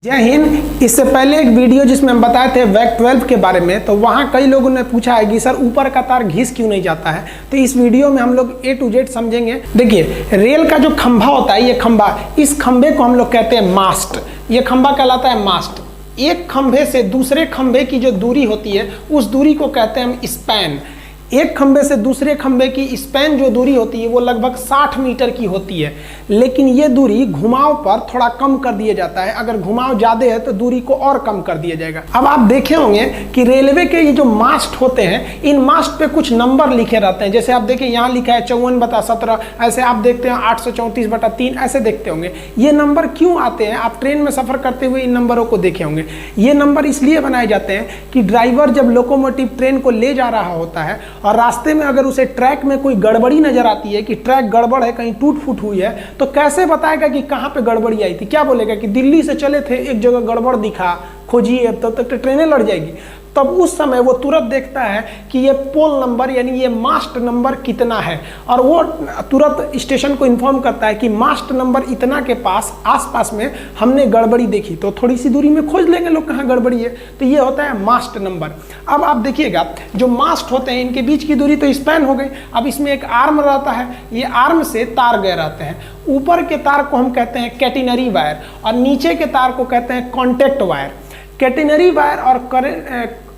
जय हिंद। इससे पहले एक वीडियो जिसमें हम बताए थे वैक 12 के बारे में, तो वहाँ कई लोगों ने पूछा है कि सर ऊपर का तार घिस क्यों नहीं जाता है। तो इस वीडियो में हम लोग A to Z समझेंगे। देखिए, रेल का जो खंभा होता है, ये खंभा, इस खंभे को हम लोग कहते हैं मास्ट। ये खंभा कहलाता है मास्ट। एक खंभे से दूसरे खंभे की जो दूरी होती है, उस दूरी को कहते हैं हम स्पैन। एक खंभे से दूसरे खंभे की स्पैन जो दूरी होती है वो लगभग 60 मीटर की होती है, लेकिन ये दूरी घुमाव पर थोड़ा कम कर दिया जाता है। अगर घुमाव ज़्यादा है तो दूरी को और कम कर दिया जाएगा। अब आप देखे होंगे कि रेलवे के ये जो मास्ट होते हैं, इन मास्ट पे कुछ नंबर लिखे रहते हैं। जैसे आप देखें, यहाँ लिखा है 54/17, ऐसे आप देखते हैं 834/3, ऐसे देखते होंगे। ये नंबर क्यों आते हैं? आप ट्रेन में सफ़र करते हुए इन नंबरों को देखे होंगे। ये नंबर इसलिए बनाए जाते हैं कि ड्राइवर जब लोकोमोटिव ट्रेन को ले जा रहा होता है और रास्ते में अगर उसे ट्रैक में कोई गड़बड़ी नजर आती है कि ट्रैक गड़बड़ है, कहीं टूट फूट हुई है, तो कैसे बताएगा कि कहाँ पे गड़बड़ी आई थी? क्या बोलेगा कि दिल्ली से चले थे, एक जगह गड़बड़ दिखा, खोजिए, तब तक तो ट्रेनें लड़ जाएगी। तब उस समय वो तुरंत देखता है कि ये पोल नंबर यानी ये मास्ट नंबर कितना है, और वो तुरंत स्टेशन को इन्फॉर्म करता है कि मास्ट नंबर इतना के पास आसपास में हमने गड़बड़ी देखी। तो थोड़ी सी दूरी में खोज लेंगे लोग कहाँ गड़बड़ी है। तो ये होता है मास्ट नंबर। अब आप देखिएगा, जो मास्ट होते हैं इनके बीच की दूरी तो स्पैन हो गई। अब इसमें एक आर्म रहता है, ये आर्म से तार गए रहते हैं। ऊपर के तार को हम कहते हैं कैटेनरी वायर और नीचे के तार को कहते हैं कॉन्टैक्ट वायर। कैटेनरी वायर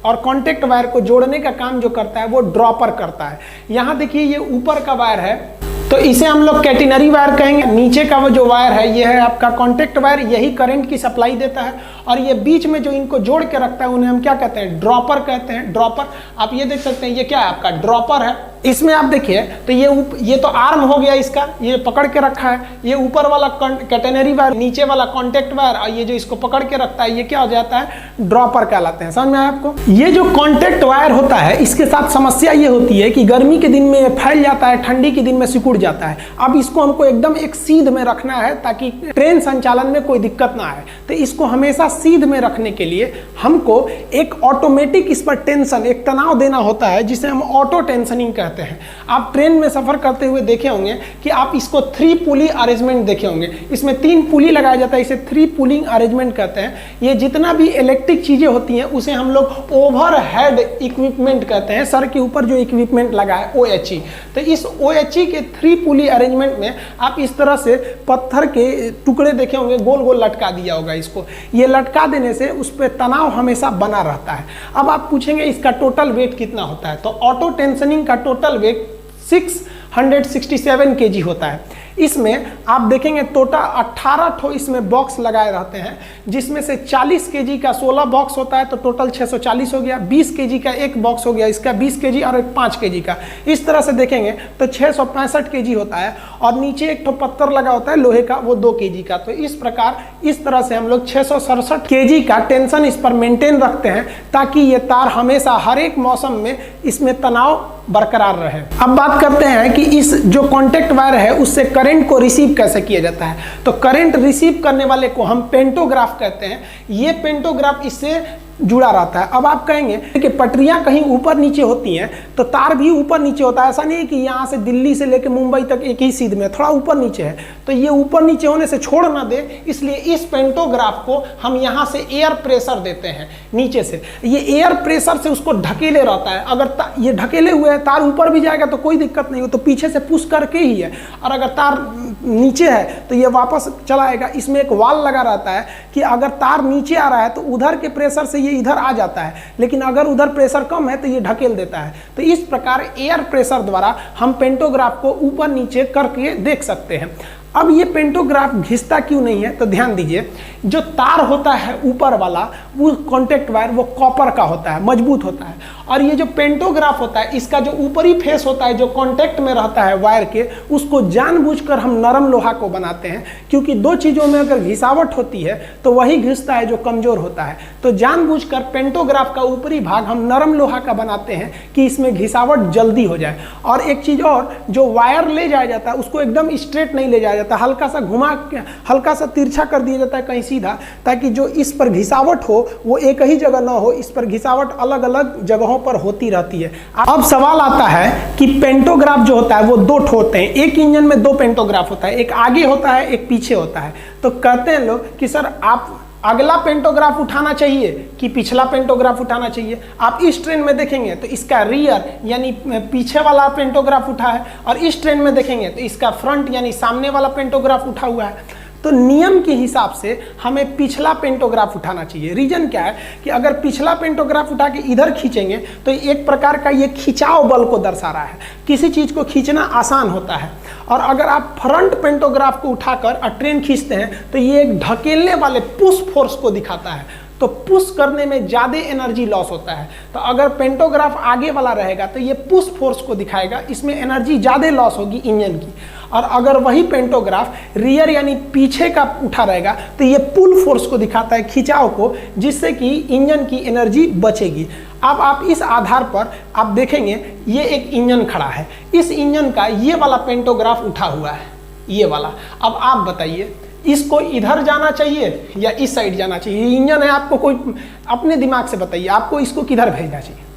और कॉन्टैक्ट वायर को जोड़ने का काम जो करता है वो ड्रॉपर करता है। यहाँ देखिए, ये ऊपर का वायर है तो इसे हम लोग कैटेनरी वायर कहेंगे। नीचे का वो जो वायर है ये है आपका कॉन्टैक्ट वायर, यही करंट की सप्लाई देता है। और ये बीच में जो इनको जोड़ के रखता है उन्हें हम क्या कहते हैं? ड्रॉपर कहते हैं। ड्रॉपर आप ये देख सकते हैं, ये क्या है? आपका ड्रॉपर है। इसमें आप देखिए तो ये तो आर्म हो गया इसका, ये पकड़ के रखा है। ये ऊपर वाला कैटेनरी वायर, नीचे वाला कॉन्टैक्ट वायर, और ये जो इसको पकड़ के रखता है ये क्या हो जाता है? ड्रॉपर कहलाते हैं। समझ में आया आपको? ये जो कॉन्टैक्ट वायर होता है, इसके साथ समस्या ये होती है कि गर्मी के दिन में फैल जाता है, ठंडी के दिन में सिकुड़ जाता है। अब इसको हमको एकदम एक सीध में रखना है ताकि ट्रेन संचालन में कोई दिक्कत ना आए। तो इसको हमेशा सीध में रखने के लिए हमको एक ऑटोमेटिक इस पर टेंशन, एक तनाव देना होता है, जिसे हम ऑटो टेंशनिंग कहते हैं। आप ट्रेन में सफर करते हुए देखे होंगे कि आप इसको 3 पुली अरेंजमेंट देखे होंगे। इसमें 3 पुली लगाया जाता है, इसे 3 पुलिंग अरेंजमेंट कहते हैं। ये जितना भी इलेक्ट्रिक चीजें होती हैं उसे हम लोग ओवरहेड इक्विपमेंट कहते हैं। सर के ऊपर जो इक्विपमेंट लगा है OHE। तो इस OHE के 3 पुली अरेंजमेंट में आप इस तरह से पत्थर के टुकड़े देखे होंगे, गोल गोल लटका दिया होगा इसको। ये लटका देने से उस पर तनाव हमेशा बना रहता है। अब आप पूछेंगे इसका टोटल वेट कितना होता है? तो ऑटो टेंशनिंग का टोटल वेट 667 kg होता है। इसमें आप देखेंगे टोटल 18 ठो इसमें बॉक्स लगाए रहते हैं, जिसमें से 40 kg का 16 बॉक्स होता है, तो टोटल 640 हो गया। 20 kg का एक बॉक्स हो गया, इसका 20 kg और एक 5 kg का। इस तरह से देखेंगे तो 665 kg होता है। और नीचे एक ठो पत्थर लगा होता है लोहे का, वो 2 kg का। तो इस प्रकार इस तरह से हम लोग 667 kg का टेंशन इस पर मेंटेन रखते हैं, ताकि ये तार हमेशा हर एक मौसम में इसमें तनाव बरकरार रहे। अब बात करते हैं कि इस जो कॉन्टैक्ट वायर है उससे करंट को रिसीव कैसे किया जाता है। तो करंट रिसीव करने वाले को हम पेंटोग्राफ कहते हैं। ये पेंटोग्राफ इससे जुड़ा रहता है। अब आप कहेंगे कि पटरियां कहीं ऊपर नीचे होती हैं तो तार भी ऊपर नीचे होता है। ऐसा नहीं है कि यहाँ से दिल्ली से लेकर मुंबई तक एक ही सीध में, थोड़ा ऊपर नीचे है। तो ये ऊपर नीचे होने से छोड़ ना दे, इसलिए इस पेंटोग्राफ को हम यहाँ से एयर प्रेशर देते हैं नीचे से। ये एयर प्रेशर से उसको ढकेले रहता है। अगर ये ढकेले हुए है, तार ऊपर भी जाएगा तो कोई दिक्कत नहीं हो, तो पीछे से पुश करके ही है। और अगर तार नीचे है तो ये वापस चला आएगा। इसमें एक वाल लगा रहता है कि अगर तार नीचे आ रहा है तो उधर के प्रेशर से ये इधर आ जाता है, लेकिन अगर उधर प्रेशर कम है तो ये ढकेल देता है। तो इस प्रकार एयर प्रेशर द्वारा हम पेंटोग्राफ को ऊपर नीचे करके देख सकते हैं। अब ये पेंटोग्राफ घिसता क्यों नहीं है? तो ध्यान दीजिए, जो तार होता है ऊपर वाला, वो कॉन्टैक्ट वायर, वो कॉपर का होता है, मजबूत होता है। और ये जो पेंटोग्राफ होता है, इसका जो ऊपरी फेस होता है, जो कॉन्टैक्ट में रहता है वायर के, उसको जानबूझकर हम नरम लोहा को बनाते हैं, क्योंकि 2 चीज़ों में अगर घिसावट होती है तो वही घिसता है जो कमजोर होता है। तो जानबूझकर पेंटोग्राफ का ऊपरी भाग हम नरम लोहा का बनाते हैं कि इसमें घिसावट जल्दी हो जाए। और एक चीज़ और, जो वायर ले जाया जाता है उसको एकदम स्ट्रेट नहीं ले जाया जाता, हल्का सा घुमा के, हल्का सा तिरछा कर दिया जाता है कहीं सीधा, ताकि जो इस पर घिसावट हो वो एक ही जगह ना हो, इस पर घिसावट अलग अलग जगहों पर होती रहती है। अब सवाल आता है कि पेंटोग्राफ जो होता है वो 2 होते हैं। एक इंजन में 2 पेंटोग्राफ होता है, एक आगे होता है, एक पीछे होता है। तो कहते हैं लोग कि सर आप अगला पेंटोग्राफ उठाना चाहिए कि पिछला पेंटोग्राफ उठाना चाहिए। आप इस ट्रेन में देखेंगे तो इसका रियर यानी पीछे वाला पेंटोग्राफ उठा है, और इस ट्रेन में देखेंगे तो इसका फ्रंट यानी सामने वाला पेंटोग्राफ उठा हुआ है। तो नियम के हिसाब से हमें पिछला पेंटोग्राफ उठाना चाहिए। रीजन क्या है कि अगर पिछला पेंटोग्राफ उठा के इधर खींचेंगे तो एक प्रकार का ये खिंचाव बल को दर्शा रहा है। किसी चीज़ को खींचना आसान होता है, और अगर आप फ्रंट पेंटोग्राफ को उठाकर ट्रेन खींचते हैं तो ये एक ढकेलने वाले पुश फोर्स को दिखाता है। तो पुश करने में ज़्यादा एनर्जी लॉस होता है। तो अगर पेंटोग्राफ आगे वाला रहेगा तो ये पुश फोर्स को दिखाएगा, इसमें एनर्जी ज़्यादा लॉस होगी इंजन की। और अगर वही पेंटोग्राफ रियर यानी पीछे का उठा रहेगा तो ये पुल फोर्स को दिखाता है, खिंचाव को, जिससे कि इंजन की एनर्जी बचेगी। अब आप इस आधार पर आप देखेंगे ये एक इंजन खड़ा है, इस इंजन का ये वाला पेंटोग्राफ उठा हुआ है, ये वाला। अब आप बताइए इसको इधर जाना चाहिए या इस साइड जाना चाहिए? ये इंजन है, आपको कोई अपने दिमाग से बताइए आपको इसको किधर भेजना चाहिए।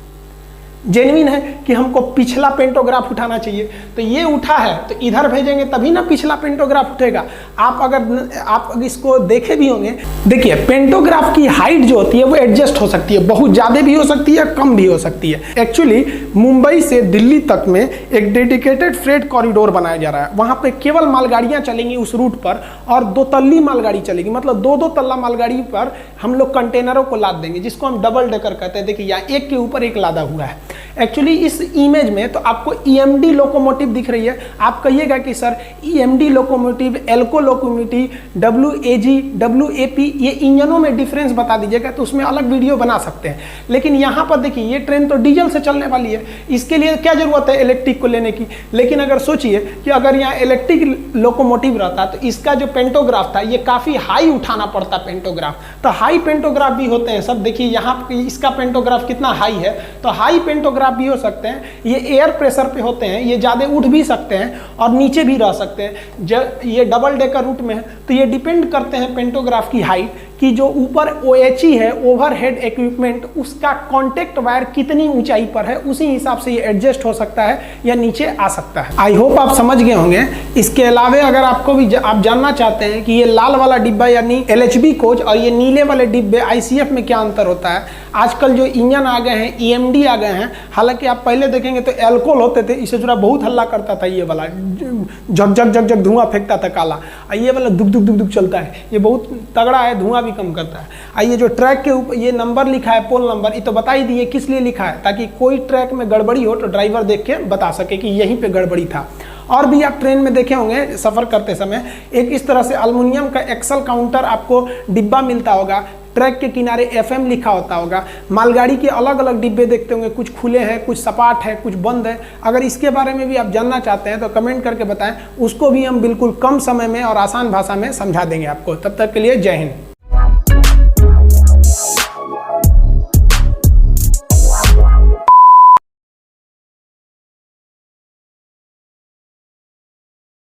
जेन्युइन है कि हमको पिछला पेंटोग्राफ उठाना चाहिए, तो ये उठा है तो इधर भेजेंगे तभी ना पिछला पेंटोग्राफ उठेगा। आप इसको देखे भी होंगे, देखिए पेंटोग्राफ की हाइट जो होती है वो एडजस्ट हो सकती है, बहुत ज़्यादा भी हो सकती है, कम भी हो सकती है। एक्चुअली मुंबई से दिल्ली तक में एक डेडिकेटेड फ्रेट कॉरिडोर बनाया जा रहा है। वहाँ पे केवल मालगाड़ियाँ चलेंगी उस रूट पर, और 2 तल्ली मालगाड़ी चलेगी, मतलब 2-2 तल्ला मालगाड़ी पर हम लोग कंटेनरों को लाद देंगे, जिसको हम डबल डेकर कहते हैं। देखिए यहाँ एक के ऊपर एक लादा हुआ है। एक्चुअली इस इमेज में तो आपको ईएमडी लोकोमोटिव दिख रही है। आप कहिएगा कि sir EMD locomotive, ALCO locomotive, WAG, WAP, ये इंजनों में डिफरेंस बता दीजिएगा, तो उसमें अलग वीडियो बना सकते हैं। लेकिन यहाँ पर देखिए ये ट्रेन तो डीजल से चलने वाली है, इसके लिए क्या जरूरत है इलेक्ट्रिक को लेने की। लेकिन अगर सोचिए कि अगर यहाँ इलेक्ट्रिक लोकोमोटिव रहता तो इसका जो पेंटोग्राफ था ये काफ़ी हाई उठाना पड़ता पेंटोग्राफ। तो हाई पेंटोग्राफ भी होते हैं सब, देखिए यहाँ इसका पेंटोग्राफ कितना हाई है, तो हाई पेंटोग्राफ भी हो सकते हैं। ये एयर प्रेशर पे होते हैं, ये ज़्यादा उठ भी सकते हैं और नीचे भी रह सकते हैं। जब ये डबल डेकर रूट में है तो ये डिपेंड करते हैं पेंटोग्राफ की हाइट कि जो ऊपर OHE है, ओवरहेड इक्विपमेंट, उसका कॉन्टेक्ट वायर कितनी ऊंचाई पर है, उसी हिसाब से ये एडजस्ट हो सकता है या नीचे आ सकता है। आई होप आप समझ गए होंगे। इसके अलावा अगर आपको भी आप जानना चाहते हैं कि ये लाल वाला डिब्बा यानी LHB कोच और ये नीले वाले डिब्बे ICF में क्या अंतर होता है, आजकल जो इंजन आ गए हैं EMD आ गए हैं। हालांकि आप पहले देखेंगे तो एल्कोहल होते थे, इससे जुड़ा बहुत हल्ला करता था, ये वाला झक झक झक झक धुआं फेंकता था काला, ये वाला दुक दुक दुक दुक चलता है, ये बहुत तगड़ा है, धुआं भी कम करता है। आइए जो ट्रैक के ऊपर ये नंबर लिखा है, पोल नंबर, ये तो बता ही दिए किस लिए लिखा है, ताकि कोई ट्रैक में गड़बड़ी हो तो ड्राइवर देख के बता सके कि यहीं पे गड़बड़ी था। और भी आप ट्रेन में देखे होंगे सफ़र करते समय एक इस तरह से एल्युमिनियम का एक्सल काउंटर आपको डिब्बा मिलता होगा, ट्रैक के किनारे FM लिखा होता होगा। मालगाड़ी के अलग अलग डिब्बे देखते होंगे, कुछ खुले हैं, कुछ सपाट है, कुछ बंद है। अगर इसके बारे में भी आप जानना चाहते हैं तो कमेंट करके बताएं, उसको भी हम बिल्कुल कम समय में और आसान भाषा में समझा देंगे आपको। तब तक के लिए जय हिंद।